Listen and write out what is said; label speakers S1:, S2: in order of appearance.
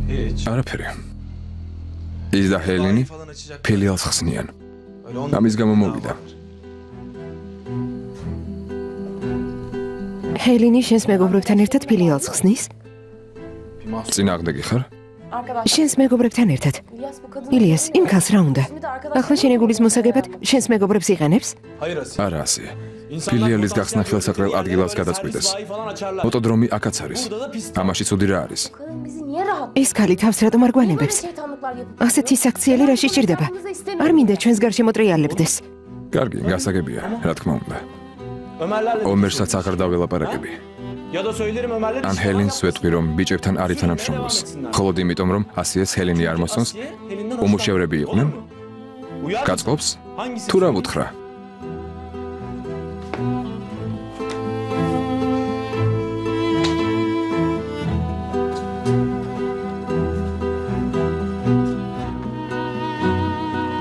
S1: არაფერი. ის და ჰელენი ფილიალს ხსნიან. ამის გამო მოვიდა.
S2: ჰელენი შენს მეგობრებთან ერთად ფილიალს ხსნის?
S1: წინააღმდეგი ხარ?
S2: შენს მეგობრებთან ერთად. ილიას, იმ ქალს რა უნდა? ახლა შენი გულის მოსაგებად შენს მეგობრებს იყენებს?
S1: არა ასე. ფილიალის გახსნა ხელსაყრელ ადგილას გადაწყვიტეს. ოტოდრომი აქაც არის. ამაში ცუდი რა არის?
S2: ეს ქალი თავს რატომ არ გვანებებს? ასეთი საქციელი რა შეჭირდება? არ მინდა ჩვენს გარშემო ტრიალებდეს.
S1: კარგი, გასაგებია, რა თქმა უნდა. ომერსაც აღარ დაველაპარაკები. ან ჰელენს ვეთქვი, რომ ბიჭებთან არ ითანამშრომლოს. მხოლოდ იმიტომ, რომ ასიეს ჰელენი არ მოსწონს, უმუშევრები იყვნენ? გაწყობს? თუ რა ვუთხრა?